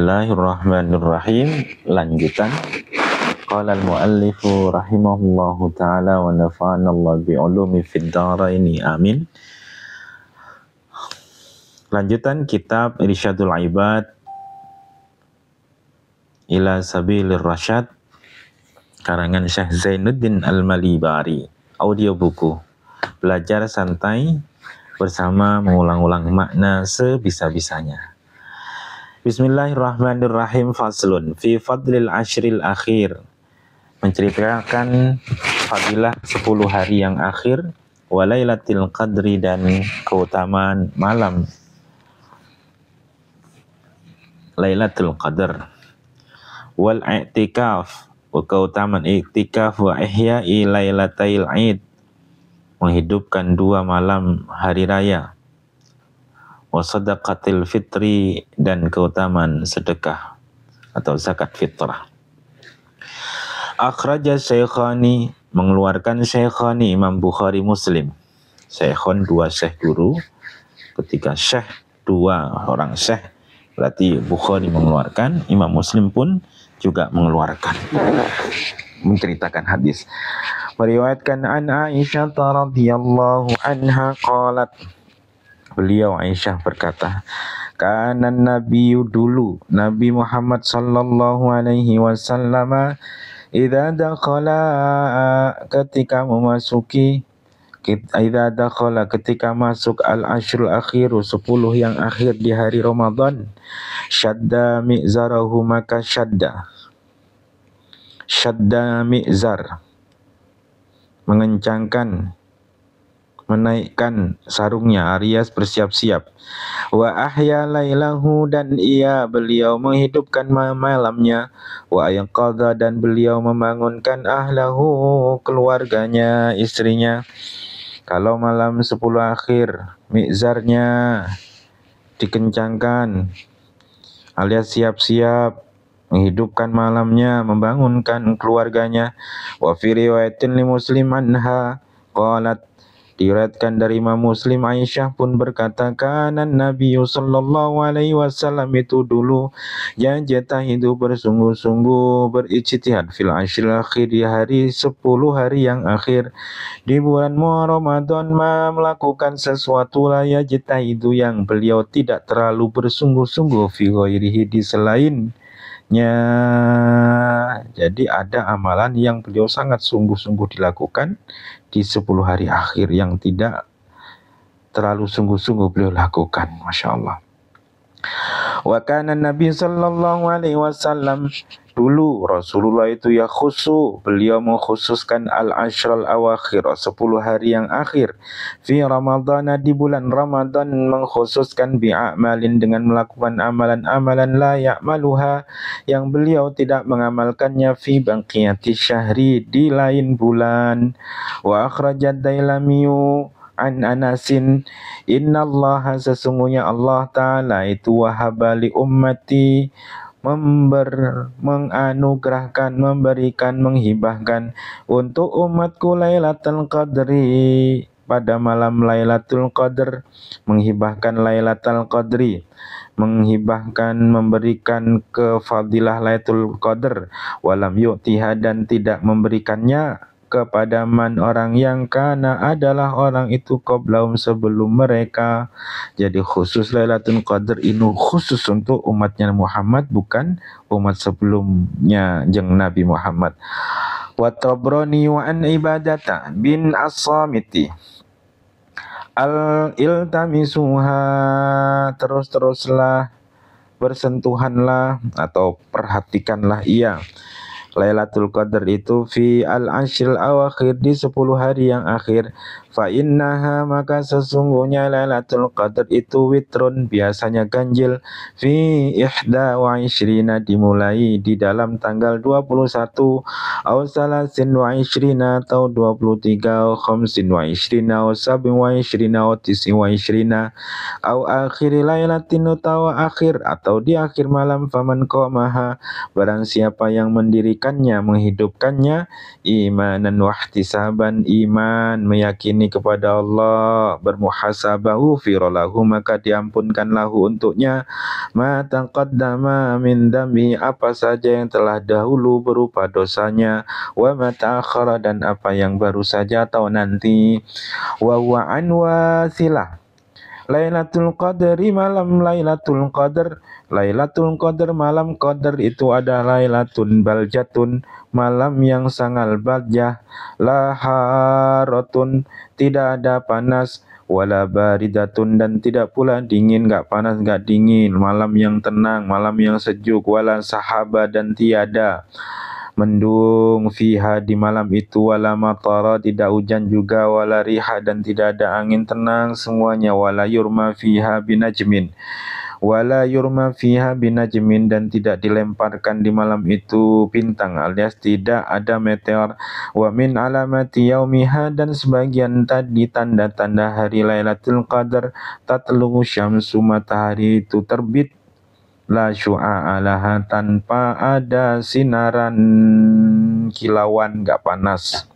Bismillahirrahmanirrahim. Lanjutan. Qala al-muallifu rahimahullahu ta'ala wa nafa'ana Allah bi'ulumi fid dharaini amin. Lanjutan kitab Irsyadul Ibad ila Sabilir Rasyad karangan Syekh Zainuddin Al-Malibari. Audio buku. Belajar santai bersama mengulang-ulang makna sebisa-bisanya. Bismillahirrahmanirrahim. Faslun fi fadlil ashril akhir. Menceritakan fadilah 10 hari yang akhir, walailatul qadri, dan keutamaan malam Lailatul Qadar, wal i'tikaf, keutamaan i'tikaf, wa ihya'i lailatul id, menghidupkan 2 malam hari raya, wa sadaqatil fitri, dan keutamaan sedekah atau zakat fitrah. Akhraja Syekhani, mengeluarkan Syekhani, Imam Bukhari Muslim. Syekhon 2 syekh guru, ketika syekh 2 orang syekh berarti Bukhari mengeluarkan, Imam Muslim pun juga mengeluarkan, menceritakan hadis. Meriwayatkan an Aisyah radhiyallahu anha qalat, beliau Aisyah berkata, kana nabiyyu, dulu Nabi Muhammad sallallahu alaihi wasallam, idza dakhala, ketika memasuki, idza dakhala, ketika masuk al-ashrul akhiru, 10 yang akhir di hari Ramadan, syadda mi'zarahu, maka syadda mi'zar, mengencangkan, menaikkan sarungnya, alias bersiap-siap. Wa ahya lailahu, dan beliau menghidupkan malamnya. Wa ayqadha, dan beliau membangunkan ahlahu, keluarganya, istrinya. Kalau malam 10 akhir, mizarnya dikencangkan, alias siap-siap, menghidupkan malamnya, membangunkan keluarganya. Wa fi riwayatin li Muslim anha qalat, diriwayatkan dari Imam Muslim, Aisyah pun berkata, kana Nabi sallallahu alaihi wasallam, itu dulu, yajtahidu, bersungguh-sungguh, berijtihad, fil ashril akhir, di hari 10 hari yang akhir di bulan Ramadan, melakukan sesuatu la yajtahidu, yang beliau tidak terlalu bersungguh-sungguh, fi ghairihi, di selainnya. Jadi ada amalan yang beliau sangat sungguh-sungguh dilakukan di 10 hari akhir, yang tidak terlalu sungguh-sungguh beliau lakukan. Masya Allah. Wa kana Nabi sallallahu alaihi wasallam, dulu Rasulullah itu khusu, beliau mengkhususkan al-ashral awakhir, 10 hari yang akhir, fi Ramadhan, di bulan Ramadan, mengkhususkan bi'amalin, dengan melakukan amalan-amalan la ya'maluha, yang beliau tidak mengamalkannya, fi baqiyati syahri, di lain bulan. Wa akhrajad Dailamiyu an Anasin, innallaha, sesungguhnya Allah Ta'ala itu, wahabali ummati, menganugerahkan, memberikan, menghibahkan untuk umatku Lailatul Qadri, pada malam Lailatul Qadr, menghibahkan Lailatul Qadri, menghibahkan, memberikan kefadilah Lailatul Qadr, walam yu'tiha, dan tidak memberikannya kepada man, orang yang kana, adalah orang itu, qablahum, sebelum mereka. Jadi khusus Lailatul Qadar ini khusus untuk umatnya Muhammad, bukan umat sebelumnya jeng Nabi Muhammad. Wa Tabrani wa an Ibadata bin As-Samiti al-iltamisuha, terus-teruslah, bersentuhanlah atau perhatikanlah ia Lailatul Qadar itu, fi al-ashril awakhir, di 10 hari yang akhir. Fa innaha, maka sesungguhnya Lailatul Qadar itu witrun, biasanya ganjil, fi ihda wa ishrina, dimulai di dalam tanggal 21, au salasin wa ishrina, atau 23, au khamsin wa ishrina, au sabin wa ishrina, au tisi wa ishrina, au akhiri lailatin, atau akhir, atau di akhir malam. Faman qamaha, barang siapa yang mendirikan memberikannya, menghidupkannya, imanan wahtisaban, iman, meyakini kepada Allah, bermuhasabahu firolahu, maka diampunkan lahu untuknya, ma taqaddama min dambi, apa saja yang telah dahulu berupa dosanya, wa ma ta'akhara, dan apa yang baru saja atau nanti, wa huwa an wasilah. Lailatul Qadri, malam Lailatul Qadar. Lailatul Qadar, malam Qadar itu adalah Lailatun baljatun, malam yang sangat baljah. Laharatun, tidak ada panas. Wala baridatun, dan tidak pula dingin, gak panas gak dingin. Malam yang tenang, malam yang sejuk. Wala sahaba, dan tiada mendung fiha, di malam itu, wala matara, tidak hujan juga, wala riha, dan tidak ada angin, tenang semuanya. Wala yurma fiha binajmin, wala yurma fiha binajmin, dan tidak dilemparkan di malam itu bintang, alias tidak ada meteor. Wa min alamati yaumiha, dan sebagian tadi tanda-tanda hari Lailatul Qadar, tatlu syamsu, matahari itu terbit, la syu'a alaha, tanpa ada sinaran kilauan, gak panas.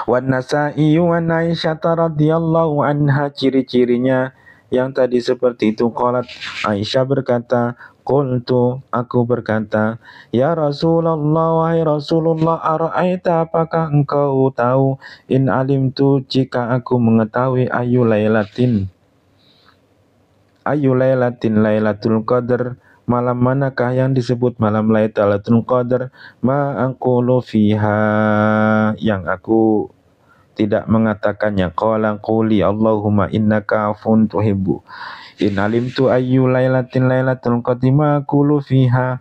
Wan Nasa'i wa Aisyah radhiyallahu anha, ciri-cirinya yang tadi seperti itu. Qalat, Aisyah berkata, qultu, aku berkata, ya Rasulullah, wahai Rasulullah, ara'aita, apakah engkau tahu, in alimtu, jika aku mengetahui, ayu lailatin Lailatul Qadar, malam manakah yang disebut malam Lailatul Qadar, ma aqulu fiha, yang aku tidak mengatakannya. Qala quli Allahumma innaka afun tuhibbu, in alimtu ayyu Lailatul Qadri, ma aqulu fiha,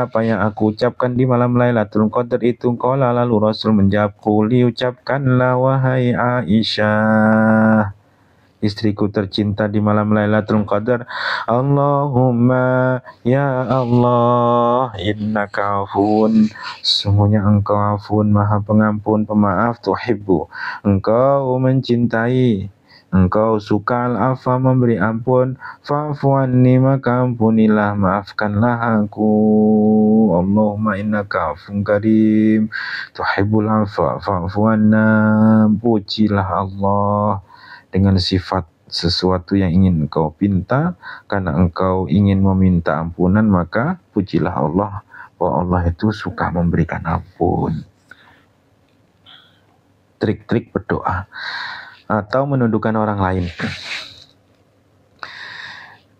apa yang aku ucapkan di malam Lailatul Qadar itu. Qala, lalu Rasul menjawab, quli, ucapkanlah wahai Aisyah, istriku tercinta, di malam Lailatul Qadar, Allahumma, ya Allah, innaka afun, sesungguhnya engkau afun, maha pengampun, pemaaf, tuhibbu, engkau mencintai, engkau suka al-afa, memberi ampun, fa'fu anni, maka ampunilah, maafkanlah aku. Allahumma innaka afun karim, tuhibbul afa, fa'fu anna, pujilah Allah dengan sifat sesuatu yang ingin engkau pinta, karena engkau ingin meminta ampunan, maka pujilah Allah, bahwa Allah itu suka memberikan ampun. Trik-trik berdoa atau menundukkan orang lain.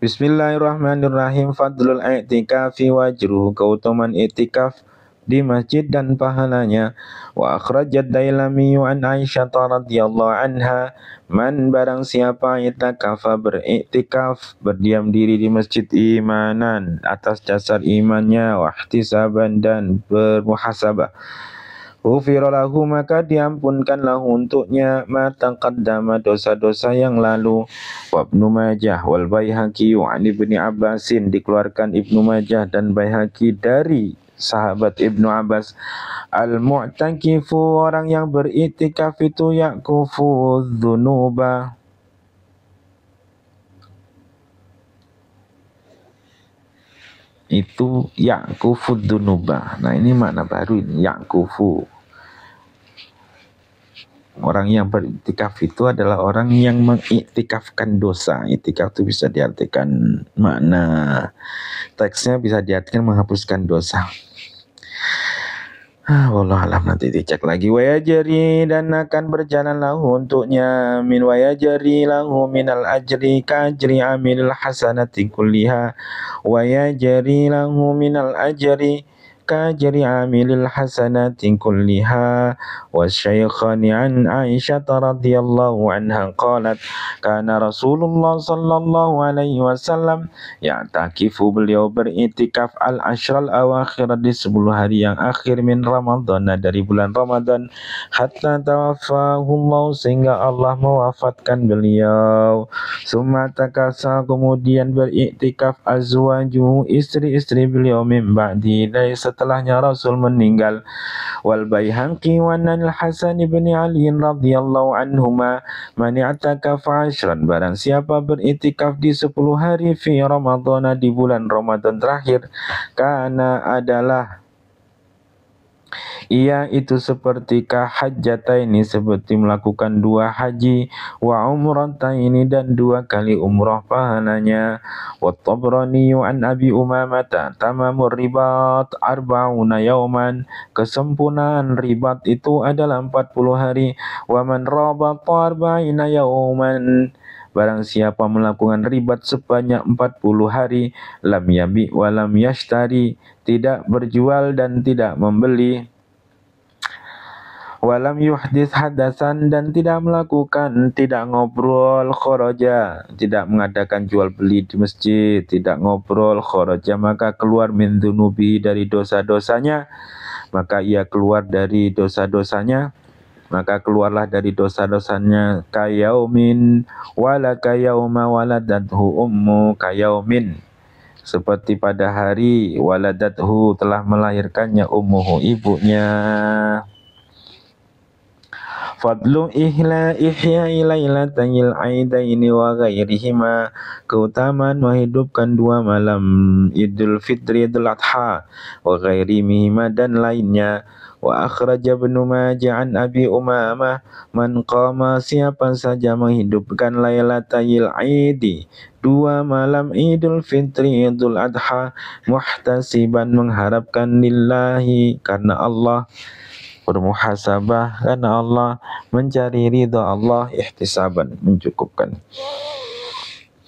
Bismillahirrahmanirrahim. Fadlul i'tikafi wajruhu, keutamaan i'tikaf di masjid dan pahalanya. Wa akhrajat Dailami an Aisyah radhiyallahu anha, man, barang siapa i'takafa, beriktikaf, berdiam diri di masjid, imanan, atas dasar imannya, wa ihtisaban, dan bermuhasabah, ghufira lahu, maka diampunkanlah untuknya, ma taqaddama, dosa-dosa yang lalu. Wa Ibnu Majah wal Baihaqi wa Ibnu Abbasin, dikeluarkan Ibnu Majah dan Baihaqi dari sahabat Ibnu Abbas, al-mu'takifu, orang yang beriktikaf itu, yakufu dzunuba, itu yakufu dzunuba. Nah, ini makna baru ini, yakufu. Orang yang beriktikaf itu adalah orang yang mengiktikafkan dosa. Iktikaf itu bisa diartikan makna teksnya, bisa diartikan menghapuskan dosa. Wallahu alam, nanti dicek lagi. Wayajri, dan akan berjalan lahu untuknya, min wayajri lahu minal ajri kajri amilil hasanati kulliha, wayajri lahu minal ajri kajri amilil hasanati kulliha. Wasyaikhani an Aisyah radhiyallahu anha qalat, kana Rasulullah sallallahu alaihi wasallam ya'takifu, beliau beritikaf al-ashral awakhir, di 10 hari yang akhir, min Ramadan, dari bulan Ramadan, hatta tawaffahullah, sehingga Allah mewafatkan beliau. Summa takasa, kemudian beriktikaf azwajuhu, istri-istri beliau, min ba'di, dari setelahnya Rasul meninggal. Wal Baihaqi wa Anil Hasan bin Ali radhiyallahu anhuma man i'takafa 'ashran, barang siapa beritikaf di 10 hari fi Ramadhan, di bulan Ramadan terakhir, karena adalah ia itu seperti kahajjataini, seperti melakukan 2 haji, wa umrataini, dan 2 kali umrah pahalanya. Wa Tabrani an Abi Umamata tamamur ribat arba'una yauman, kesempurnaan ribat itu adalah 40 hari. Wa man rabata arba'ina yauman, barang siapa melakukan ribat sebanyak 40 hari, lam yabi wa lam yashtari, tidak berjual dan tidak membeli, walam yuhdis hadasan, dan tidak melakukan, tidak ngobrol, kharaja, tidak mengadakan jual beli di masjid, tidak ngobrol, kharaja, maka keluar min dzunubi, dari dosa-dosanya, maka ia keluar dari dosa-dosanya, maka keluarlah dari dosa-dosanya. Kayaumin wala kayauma waladathu ummu, kayaumin, seperti pada hari, waladathu, telah melahirkannya, ummuhu, ibunya. Fadlu ihya'i lailatayil aidaini wa ghairihima, keutamaan menghidupkan 2 malam Idul Fitri, Idul Adha, wa ghairihima, dan lainnya. Wa akhraja Ibnu Majah an Abi Umamah man qama, siapa saja menghidupkan lailatayil aidi, 2 malam Idul Fitri, Idul Adha, muhtasiban, mengharapkan lillahi, karena Allah, bermuhasabah karena Allah, mencari ridha Allah, ihtisaban, mencukupkan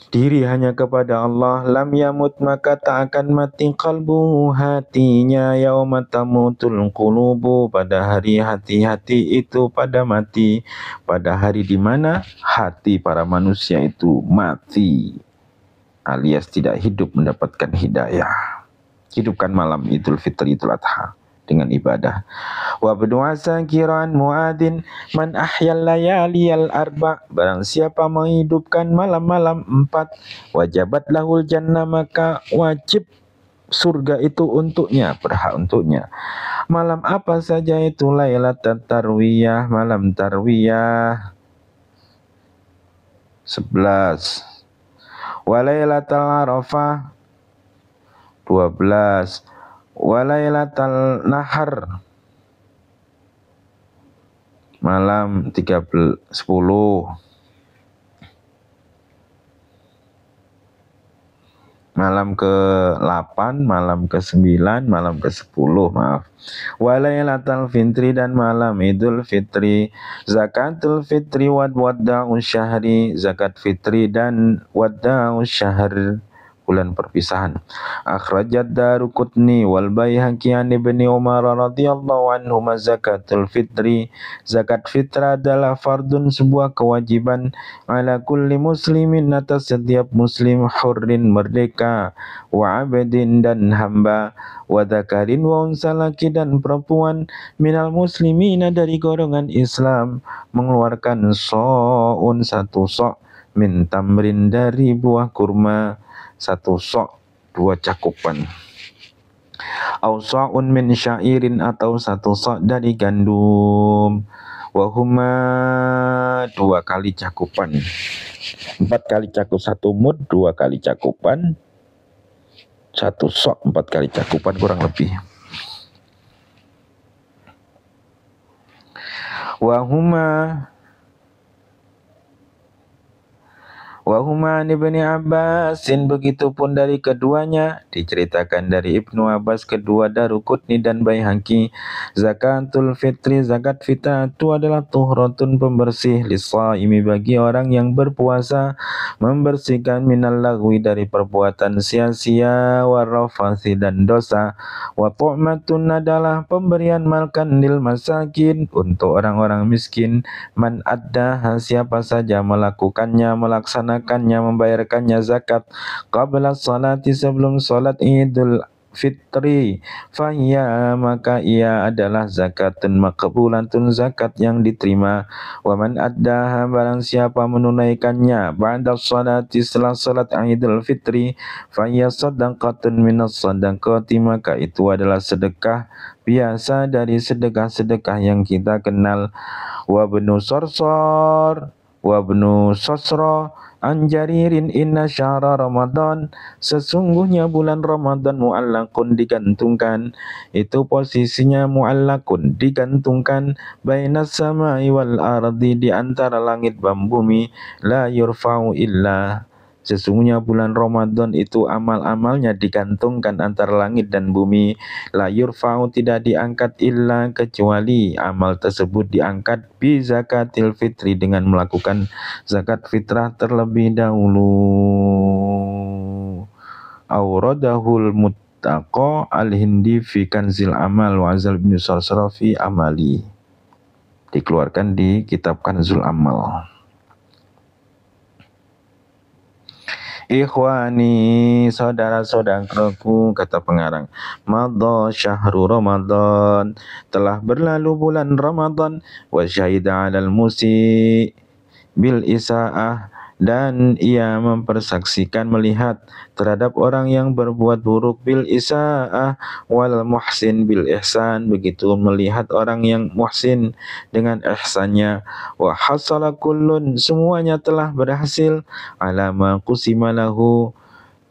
diri hanya kepada Allah. Lam yamut, maka tak akan mati, qalbu, hatinya, yauma tamutul qulubu, pada hari hati-hati itu pada mati, pada hari di mana hati para manusia itu mati, alias tidak hidup mendapatkan hidayah. Hidupkan malam Idul Fitri, Idul Adha dengan ibadah. Wa berdoa sakiran muadin man ahyal layaliyal arba, barang siapa menghidupkan malam-malam 4, wajabat lahul jannah, maka wajib surga itu untuknya, berhak untuknya. Malam apa saja itu? Lailatul tarwiyah, malam tarwiyah 11, wa lailatul arafah 12, walailatal nahar malam 10, malam ke-8, malam ke-9, malam ke-10, maaf. Walailatal fitri, dan malam Idul Fitri. Zakatul fitri wadda'u syahri, zakat fitri dan wadda'u syahr, bulan perpisahan. Akhrajat Daruqutni wal Baihaqi an Ibni Umar radhiyallahu anhu, zakatul fitri, zakat fitrah adalah fardun, sebuah kewajiban, ala kulli muslimin, atas setiap muslim, hurrin, merdeka, wa abdin, dan hamba, wa dzakarin wa unsa, laki dan perempuan, minal muslimina, dari golongan Islam, mengeluarkan so'un, 1 sok, min tamrin, dari buah kurma, 1 sok, 2 cakupan. Au sa'un min syairin, atau 1 sok dari gandum. Wahuma 2 kali cakupan. 4 kali cakup 1 mud, 2 kali cakupan, 1 sok, 4 kali cakupan kurang lebih. Wahuma Ibni Abbasin, begitupun dari keduanya, diceritakan dari Ibnu Abbas, kedua Daruqutni dan Baihaqi. Zakatul fitri, zakat fitrah itu adalah tuhratun, pembersih, lisaimi, bagi orang yang berpuasa, membersihkan minal lagwi, dari perbuatan sia-sia, warrafasi, dan dosa. Wa tu'matun, adalah pemberian makan, lil masakin, untuk orang-orang miskin, man addaha, siapa saja melakukannya, melaksanakannya, membayarkannya zakat, qabla salati, sebelum salat Idul fitri, fahya maka ia adalah zakatun maqbulatun, zakat yang diterima. Wa man addaha barang siapa menunaikannya ba'da salati setelah salat Idul Fitri, fahya sadaqatun minas sadaqati maka itu adalah sedekah biasa dari sedekah-sedekah yang kita kenal. Wa bnu sorsor wa bnu sosro Anjaririn inna syahra Ramadan, sesungguhnya bulan Ramadan mu'allakun digantungkan, itu posisinya mu'allakun digantungkan, bainas samai wal ardi di antara langit dan bumi, la yurfa'u illa, sesungguhnya bulan Ramadan itu amal-amalnya digantungkan antara langit dan bumi, la yurfa'u tidak diangkat illa kecuali amal tersebut diangkat bi zakatil fitri dengan melakukan zakat fitrah terlebih dahulu. Auradahul muttaqa al-hindi fi kanzil amal wa azal bin sarsara fi amali, dikeluarkan di kitab Kanzul Amal. Ikhwani, saudara-saudaraku, kata pengarang, madha syahru Ramadan, telah berlalu bulan Ramadan, wa syahida 'alal musi bil isaah, dan ia mempersaksikan melihat terhadap orang yang berbuat buruk bil isaah, wal muhsin bil ihsan, begitu melihat orang yang muhsin dengan ihsannya. Wa hasala kullun, semuanya telah berhasil, ala ma qusima lahu,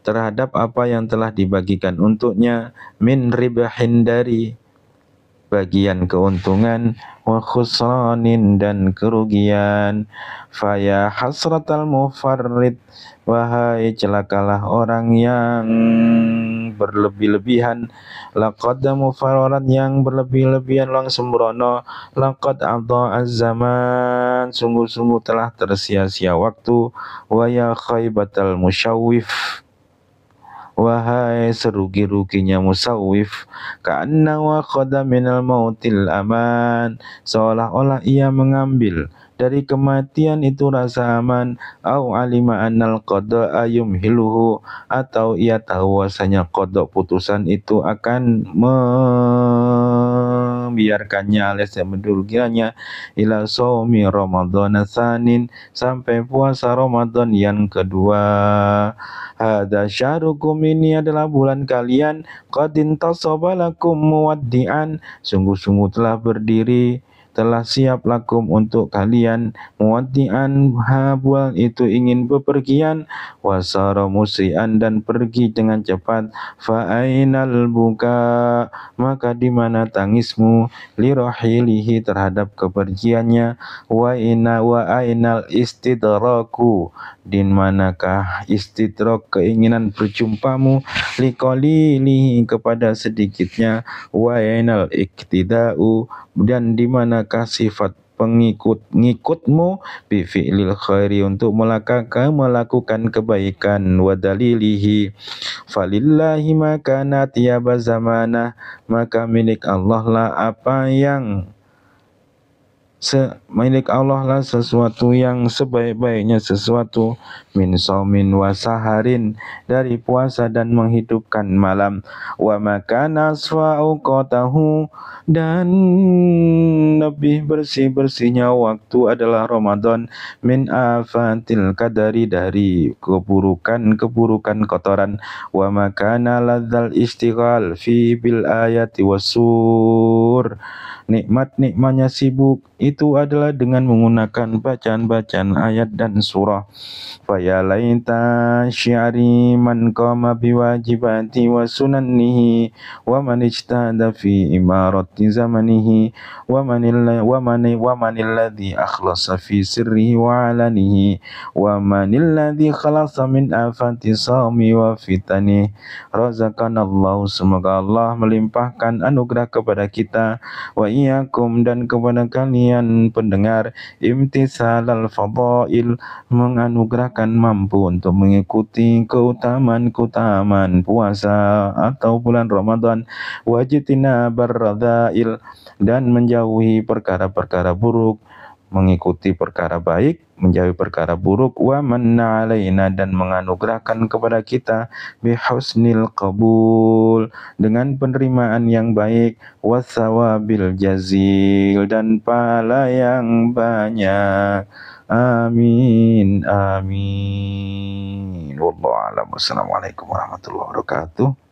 terhadap apa yang telah dibagikan untuknya, min ribahin, dari bagian keuntungan, wa khusranin, dan kerugian. Faya hasratal mufarrid, wahai celakalah orang yang berlebih-lebihan, laqad mufarradan, yang berlebih-lebihan lang sembrono, laqad adha'az zaman, sungguh-sungguh telah tersia-sia waktu, wa ya khaybatal musyawwif, wahai serugi-ruginya musawwif, ka'anna wa khada minal mautil aman, seolah-olah ia mengambil dari kematian itu rasa aman, au alima annal qada'a yumhiluhu, atau ia tahu bahwasanya qada putusan itu akan membiarkannya alias mendulukannya, ila shaumi ramadhan tsanin, sampai puasa Ramadan yang kedua. Hada syahrukum, ini adalah bulan kalian, qad intasaba lakum muwaddi'an, sungguh-sungguh telah berdiri, telah siap lakum untuk kalian, muwaddi'an, bulan itu ingin bepergian, wasara musri'an, dan pergi dengan cepat, fa ainal buka, maka di mana tangismu, lirahilihi, terhadap kepergiannya, wa ainal istidraku, di manakah istidrak, keinginan berjumpamu, liqalilihi, kepada sedikitnya, wa ainal iktida'u, dan di manakah sifat pengikut-ngikutmu, bi fi'lil khairi, untuk melakukan kebaikan, wa dalilihi, falillahi maka natiyaba zamanah, maka milik Allah lah apa yang milik Allah lah sesuatu yang sebaik-baiknya sesuatu, min saumin wa saharin, dari puasa dan menghidupkan malam, wa makana asfa'uqatahu, dan lebih bersih-bersihnya waktu adalah Ramadan, min afatil kadari, dari keburukan kotoran, wa makana ladzal istighal fi bil ayati wasur, nikmatnya sibuk itu adalah dengan menggunakan bacaan-bacaan ayat dan surah. Faya laita syi'ri man qama biwajibati wa sunanihi, wa man ijtahada fi imarati zamanihi, wa manil ladzi akhlasa fi sirrihi wa alanihi, wa manil ladzi khalasa min afati sawmi wa fitani. Razaqanallahu, semoga Allah melimpahkan anugerah kepada kita, wa iyyakum, dan kepada kalian pendengar, imtisalal fadail, menganugerahkan mampu untuk mengikuti keutamaan puasa atau bulan Ramadan, wajitinabar radzail, dan menjauhi perkara-perkara buruk, mengikuti perkara baik, menjauhi perkara buruk, wa manna alaina, dan menganugerahkan kepada kita bihusnil qabul, dengan penerimaan yang baik, wasawabil jazil, dan pahala yang banyak. Amin amin. Wallahu a'lam. Wassalamualaikum warahmatullahi wabarakatuh.